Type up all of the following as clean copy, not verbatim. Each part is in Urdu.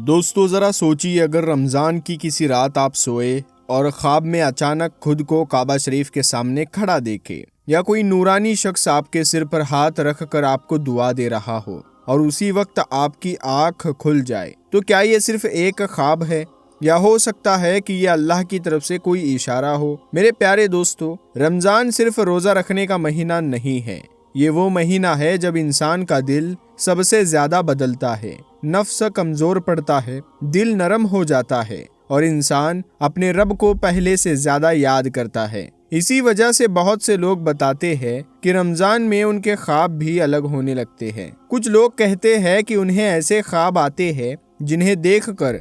دوستو ذرا سوچیے، اگر رمضان کی کسی رات آپ سوئے اور خواب میں اچانک خود کو کعبہ شریف کے سامنے کھڑا دیکھے، یا کوئی نورانی شخص آپ کے سر پر ہاتھ رکھ کر آپ کو دعا دے رہا ہو اور اسی وقت آپ کی آنکھ کھل جائے، تو کیا یہ صرف ایک خواب ہے یا ہو سکتا ہے کہ یہ اللہ کی طرف سے کوئی اشارہ ہو؟ میرے پیارے دوستو، رمضان صرف روزہ رکھنے کا مہینہ نہیں ہے، یہ وہ مہینہ ہے جب انسان کا دل سب سے زیادہ بدلتا ہے، نفس کمزور پڑتا ہے، دل نرم ہو جاتا ہے اور انسان اپنے رب کو پہلے سے زیادہ یاد کرتا ہے۔ اسی وجہ سے بہت سے لوگ بتاتے ہیں کہ رمضان میں ان کے خواب بھی الگ ہونے لگتے ہیں۔ کچھ لوگ کہتے ہیں کہ انہیں ایسے خواب آتے ہیں جنہیں دیکھ کر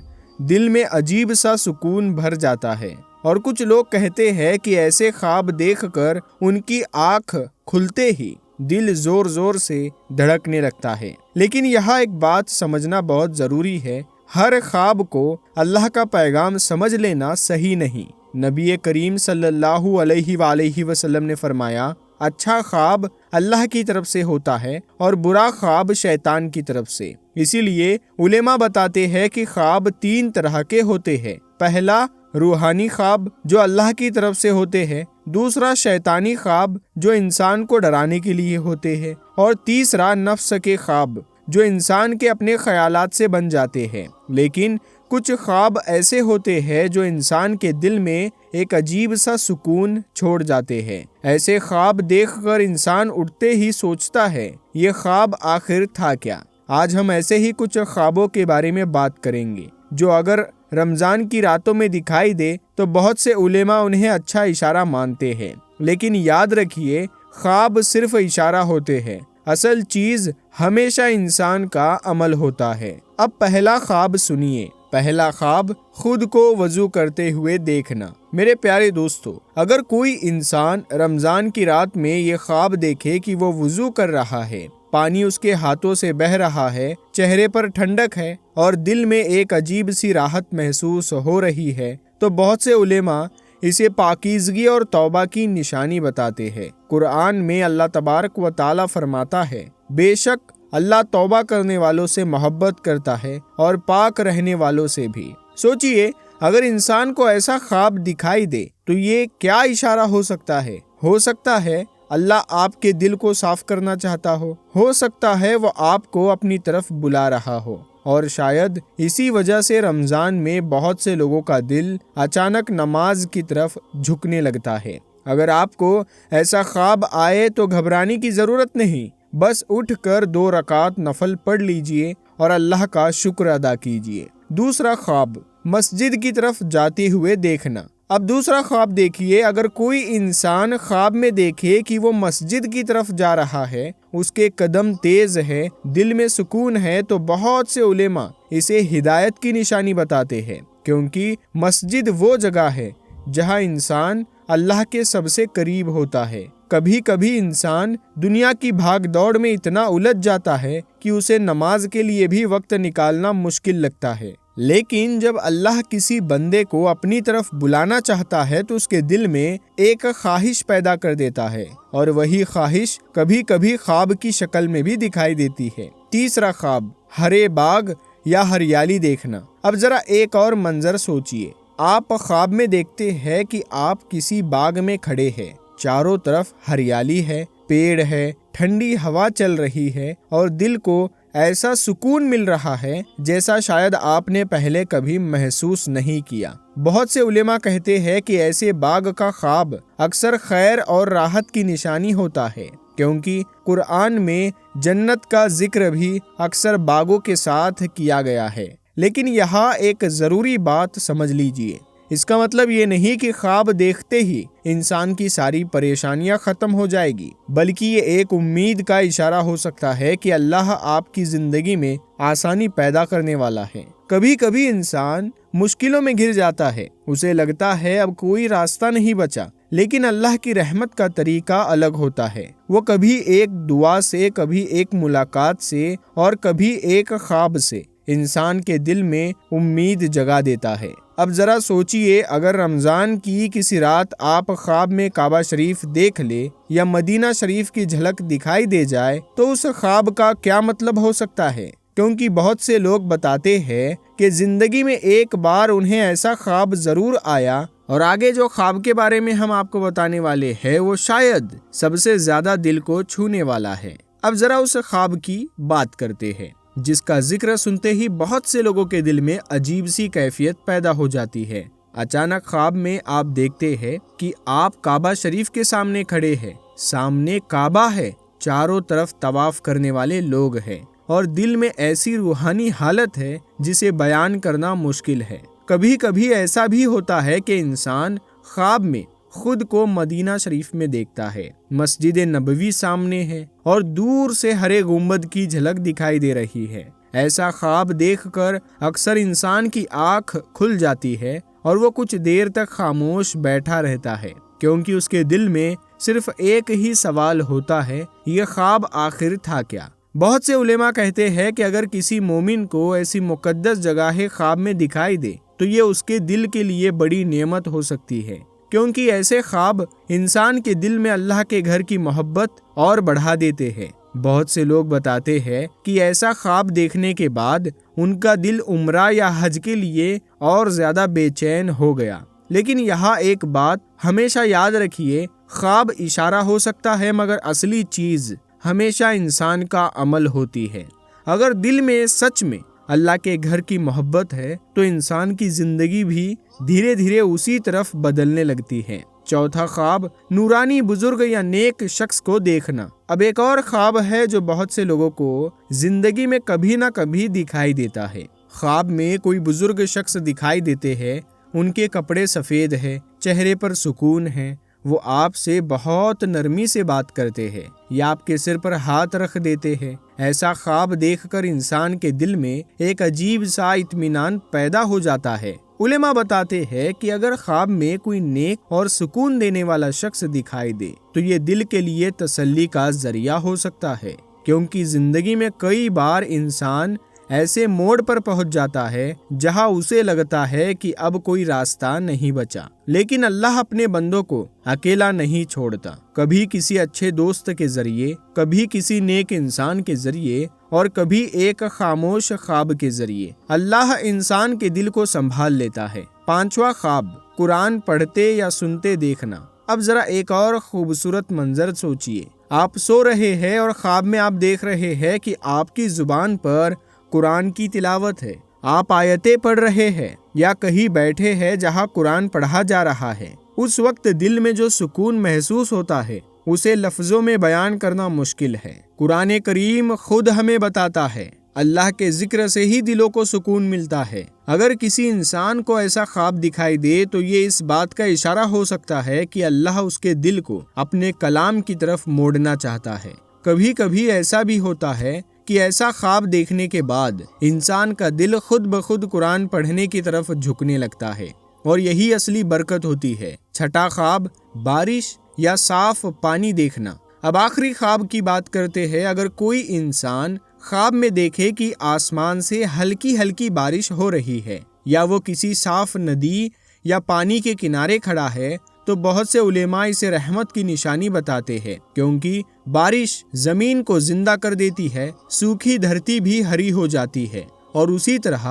دل میں عجیب سا سکون بھر جاتا ہے، اور کچھ لوگ کہتے ہیں کہ ایسے خواب دیکھ کر ان کی آنکھ کھلتے ہی دل زور زور سے دھڑکنے لگتا ہے۔ لیکن یہاں ایک بات سمجھنا بہت ضروری ہے، ہر خواب کو اللہ کا پیغام سمجھ لینا صحیح نہیں۔ نبی کریم صلی اللہ علیہ وآلہ وسلم نے فرمایا، اچھا خواب اللہ کی طرف سے ہوتا ہے اور برا خواب شیطان کی طرف سے۔ اسی لیے علماء بتاتے ہیں کہ خواب 3 طرح کے ہوتے ہیں۔ پہلا، روحانی خواب جو اللہ کی طرف سے ہوتے ہیں، دوسرا شیطانی خواب جو انسان کو ڈرانے کے لیے ہوتے ہیں، اور تیسرا نفس کے خواب جو انسان کے اپنے خیالات سے بن جاتے ہیں۔ لیکن کچھ خواب ایسے ہوتے ہیں جو انسان کے دل میں ایک عجیب سا سکون چھوڑ جاتے ہیں۔ ایسے خواب دیکھ کر انسان اٹھتے ہی سوچتا ہے، یہ خواب آخر تھا کیا؟ آج ہم ایسے ہی کچھ خوابوں کے بارے میں بات کریں گے جو اگر رمضان کی راتوں میں دکھائی دے تو بہت سے علماء انہیں اچھا اشارہ مانتے ہیں، لیکن یاد رکھیے، خواب صرف اشارہ ہوتے ہیں، اصل چیز ہمیشہ انسان کا عمل ہوتا ہے۔ اب پہلا خواب سنیے۔ پہلا خواب، خود کو وضو کرتے ہوئے دیکھنا۔ میرے پیارے دوستو، اگر کوئی انسان رمضان کی رات میں یہ خواب دیکھے کہ وہ وضو کر رہا ہے، پانی اس کے ہاتھوں سے بہہ رہا ہے، چہرے پر ٹھنڈک ہے اور دل میں ایک عجیب سی راحت محسوس ہو رہی ہے، تو بہت سے علماء اسے پاکیزگی اور توبہ کی نشانی بتاتے ہیں۔ قرآن میں اللہ تبارک و تعالیٰ فرماتا ہے، بے شک اللہ توبہ کرنے والوں سے محبت کرتا ہے اور پاک رہنے والوں سے بھی۔ سوچئے، اگر انسان کو ایسا خواب دکھائی دے تو یہ کیا اشارہ ہو سکتا ہے؟ ہو سکتا ہے اللہ آپ کے دل کو صاف کرنا چاہتا ہو سکتا ہے وہ آپ کو اپنی طرف بلا رہا ہو، اور شاید اسی وجہ سے رمضان میں بہت سے لوگوں کا دل اچانک نماز کی طرف جھکنے لگتا ہے۔ اگر آپ کو ایسا خواب آئے تو گھبرانے کی ضرورت نہیں، بس اٹھ کر 2 رکعت نفل پڑھ لیجئے اور اللہ کا شکر ادا کیجئے۔ دوسرا خواب، مسجد کی طرف جاتے ہوئے دیکھنا۔ اب دوسرا خواب دیکھیے، اگر کوئی انسان خواب میں دیکھے کہ وہ مسجد کی طرف جا رہا ہے، اس کے قدم تیز ہے، دل میں سکون ہے، تو بہت سے علماء اسے ہدایت کی نشانی بتاتے ہیں، کیونکہ مسجد وہ جگہ ہے جہاں انسان اللہ کے سب سے قریب ہوتا ہے۔ کبھی کبھی انسان دنیا کی بھاگ دوڑ میں اتنا الجھ جاتا ہے کہ اسے نماز کے لیے بھی وقت نکالنا مشکل لگتا ہے، لیکن جب اللہ کسی بندے کو اپنی طرف بلانا چاہتا ہے تو اس کے دل میں ایک خواہش پیدا کر دیتا ہے، اور وہی خواہش کبھی کبھی خواب کی شکل میں بھی دکھائی دیتی ہے۔ تیسرا خواب، ہرے باغ یا ہریالی دیکھنا۔ اب ذرا ایک اور منظر سوچئے، آپ خواب میں دیکھتے ہیں کہ آپ کسی باغ میں کھڑے ہیں، چاروں طرف ہریالی ہے، پیڑ ہے، ٹھنڈی ہوا چل رہی ہے اور دل کو ایسا سکون مل رہا ہے جیسا شاید آپ نے پہلے کبھی محسوس نہیں کیا۔ بہت سے علماء کہتے ہیں کہ ایسے باغ کا خواب اکثر خیر اور راحت کی نشانی ہوتا ہے، کیونکہ قرآن میں جنت کا ذکر بھی اکثر باغوں کے ساتھ کیا گیا ہے۔ لیکن یہاں ایک ضروری بات سمجھ لیجئے، اس کا مطلب یہ نہیں کہ خواب دیکھتے ہی انسان کی ساری پریشانیاں ختم ہو جائے گی، بلکہ یہ ایک امید کا اشارہ ہو سکتا ہے کہ اللہ آپ کی زندگی میں آسانی پیدا کرنے والا ہے۔ کبھی کبھی انسان مشکلوں میں گھر جاتا ہے، اسے لگتا ہے اب کوئی راستہ نہیں بچا، لیکن اللہ کی رحمت کا طریقہ الگ ہوتا ہے۔ وہ کبھی ایک دعا سے، کبھی ایک ملاقات سے اور کبھی ایک خواب سے انسان کے دل میں امید جگا دیتا ہے۔ اب ذرا سوچئے، اگر رمضان کی کسی رات آپ خواب میں کعبہ شریف دیکھ لے یا مدینہ شریف کی جھلک دکھائی دے جائے تو اس خواب کا کیا مطلب ہو سکتا ہے؟ کیونکہ بہت سے لوگ بتاتے ہیں کہ زندگی میں ایک بار انہیں ایسا خواب ضرور آیا، اور آگے جو خواب کے بارے میں ہم آپ کو بتانے والے ہیں وہ شاید سب سے زیادہ دل کو چھونے والا ہے۔ اب ذرا اس خواب کی بات کرتے ہیں، جس کا ذکر سنتے ہی بہت سے لوگوں کے دل میں عجیب سی کیفیت پیدا ہو جاتی ہے۔ اچانک خواب میں آپ دیکھتے ہیں کہ آپ کعبہ شریف کے سامنے کھڑے ہیں، سامنے کعبہ ہے، چاروں طرف طواف کرنے والے لوگ ہیں، اور دل میں ایسی روحانی حالت ہے جسے بیان کرنا مشکل ہے۔ کبھی کبھی ایسا بھی ہوتا ہے کہ انسان خواب میں خود کو مدینہ شریف میں دیکھتا ہے، مسجد نبوی سامنے ہے اور دور سے ہرے گنبد کی جھلک دکھائی دے رہی ہے۔ ایسا خواب دیکھ کر اکثر انسان کی آنکھ کھل جاتی ہے اور وہ کچھ دیر تک خاموش بیٹھا رہتا ہے، کیونکہ اس کے دل میں صرف ایک ہی سوال ہوتا ہے، یہ خواب آخر تھا کیا؟ بہت سے علماء کہتے ہیں کہ اگر کسی مومن کو ایسی مقدس جگہ خواب میں دکھائی دے تو یہ اس کے دل کے لیے بڑی نعمت ہو سکتی ہے، کیونکہ ایسے خواب انسان کے دل میں اللہ کے گھر کی محبت اور بڑھا دیتے ہیں۔ بہت سے لوگ بتاتے ہیں کہ ایسا خواب دیکھنے کے بعد ان کا دل عمرہ یا حج کے لیے اور زیادہ بے چین ہو گیا۔ لیکن یہاں ایک بات ہمیشہ یاد رکھیے، خواب اشارہ ہو سکتا ہے مگر اصلی چیز ہمیشہ انسان کا عمل ہوتی ہے۔ اگر دل میں سچ میں اللہ کے گھر کی محبت ہے تو انسان کی زندگی بھی دھیرے دھیرے اسی طرف بدلنے لگتی ہے۔ چوتھا خواب، نورانی بزرگ یا نیک شخص کو دیکھنا۔ اب ایک اور خواب ہے جو بہت سے لوگوں کو زندگی میں کبھی نہ کبھی دکھائی دیتا ہے۔ خواب میں کوئی بزرگ شخص دکھائی دیتے ہیں، ان کے کپڑے سفید ہیں، چہرے پر سکون ہے، وہ آپ سے بہت نرمی سے بات کرتے ہیں یا آپ کے سر پر ہاتھ رکھ دیتے ہیں۔ ایسا خواب دیکھ کر انسان کے دل میں ایک عجیب سا اطمینان پیدا ہو جاتا ہے۔ علماء بتاتے ہیں کہ اگر خواب میں کوئی نیک اور سکون دینے والا شخص دکھائی دے تو یہ دل کے لیے تسلی کا ذریعہ ہو سکتا ہے، کیونکہ زندگی میں کئی بار انسان ایسے موڑ پر پہنچ جاتا ہے جہاں اسے لگتا ہے کہ اب کوئی راستہ نہیں بچا، لیکن اللہ اپنے بندوں کو اکیلا نہیں چھوڑتا۔ کبھی کسی اچھے دوست کے ذریعے، کبھی کسی نیک انسان کے ذریعے، اور کبھی ایک خاموش خواب کے ذریعے اللہ انسان کے دل کو سنبھال لیتا ہے۔ پانچواں خواب، قرآن پڑھتے یا سنتے دیکھنا۔ اب ذرا ایک اور خوبصورت منظر سوچئے، آپ سو رہے ہیں اور خواب میں آپ دیکھ رہے ہیں کہ آپ کی زبان پر قرآن کی تلاوت ہے، آپ آیتیں پڑھ رہے ہیں یا کہیں بیٹھے ہیں جہاں قرآن پڑھا جا رہا ہے۔ اس وقت دل میں جو سکون محسوس ہوتا ہے اسے لفظوں میں بیان کرنا مشکل ہے۔ قرآن کریم خود ہمیں بتاتا ہے، اللہ کے ذکر سے ہی دلوں کو سکون ملتا ہے۔ اگر کسی انسان کو ایسا خواب دکھائی دے تو یہ اس بات کا اشارہ ہو سکتا ہے کہ اللہ اس کے دل کو اپنے کلام کی طرف موڑنا چاہتا ہے۔ کبھی کبھی ایسا بھی ہوتا ہے کہ ایسا خواب دیکھنے کے بعد انسان کا دل خود بخود قرآن پڑھنے کی طرف جھکنے لگتا ہے، اور یہی اصلی برکت ہوتی ہے۔ چھٹا خواب، بارش یا صاف پانی دیکھنا۔ اب آخری خواب کی بات کرتے ہیں۔ اگر کوئی انسان خواب میں دیکھے کہ آسمان سے ہلکی ہلکی بارش ہو رہی ہے یا وہ کسی صاف ندی یا پانی کے کنارے کھڑا ہے تو بہت سے علماء اسے رحمت کی نشانی بتاتے ہیں، کیونکہ بارش زمین کو زندہ کر دیتی ہے، سوکھی دھرتی بھی ہری ہو جاتی ہے، اور اسی طرح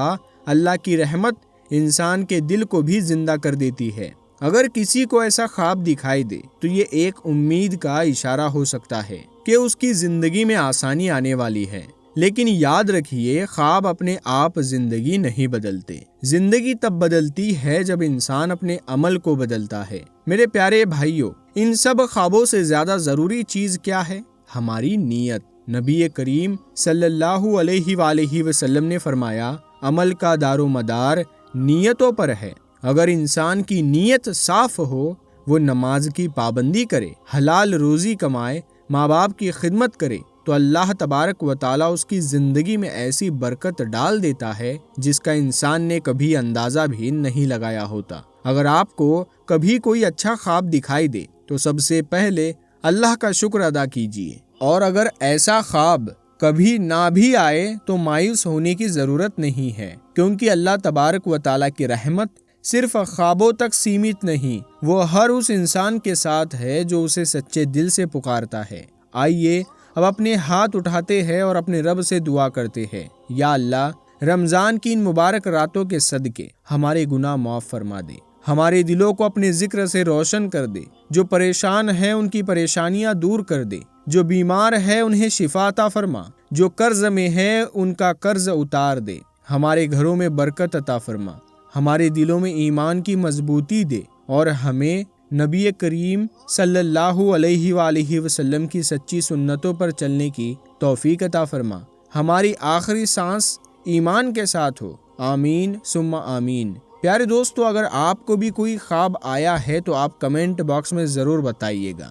اللہ کی رحمت انسان کے دل کو بھی زندہ کر دیتی ہے۔ اگر کسی کو ایسا خواب دکھائی دے تو یہ ایک امید کا اشارہ ہو سکتا ہے کہ اس کی زندگی میں آسانی آنے والی ہے۔ لیکن یاد رکھیے، خواب اپنے آپ زندگی نہیں بدلتے۔ زندگی تب بدلتی ہے جب انسان اپنے عمل کو بدلتا ہے۔ میرے پیارے بھائیوں، ان سب خوابوں سے زیادہ ضروری چیز کیا ہے؟ ہماری نیت۔ نبی کریم صلی اللہ علیہ وآلہ وسلم نے فرمایا، عمل کا دار و مدار نیتوں پر ہے۔ اگر انسان کی نیت صاف ہو، وہ نماز کی پابندی کرے، حلال روزی کمائے، ماں باپ کی خدمت کرے، تو اللہ تبارک و تعالیٰ اس کی زندگی میں ایسی برکت ڈال دیتا ہے جس کا انسان نے کبھی اندازہ بھی نہیں لگایا ہوتا۔ اگر آپ کو کبھی کوئی اچھا خواب دکھائی دے تو سب سے پہلے اللہ کا شکر ادا کیجیے، اور اگر ایسا خواب کبھی نہ بھی آئے تو مایوس ہونے کی ضرورت نہیں ہے، کیونکہ اللہ تبارک و تعالیٰ کی رحمت صرف خوابوں تک سیمت نہیں، وہ ہر اس انسان کے ساتھ ہے جو اسے سچے دل سے پکارتا ہے۔ آئیے اب اپنے ہاتھ اٹھاتے ہیں اور اپنے رب سے دعا کرتے ہیں، یا اللہ رمضان کی ان مبارک راتوں کے صدقے ہمارے گناہ معاف فرما دے، ہمارے دلوں کو اپنے ذکر سے روشن کر دے، جو پریشان ہیں ان کی پریشانیاں دور کر دے، جو بیمار ہے انہیں شفا عطا فرما، جو قرض میں ہے ان کا قرض اتار دے، ہمارے گھروں میں برکت عطا فرما، ہمارے دلوں میں ایمان کی مضبوطی دے اور ہمیں نبی کریم صلی اللہ علیہ وآلہ وسلم کی سچی سنتوں پر چلنے کی توفیق عطا فرما، ہماری آخری سانس ایمان کے ساتھ ہو، آمین ثم آمین۔ پیارے دوستو، اگر آپ کو بھی کوئی خواب آیا ہے تو آپ کمنٹ باکس میں ضرور بتائیے گا۔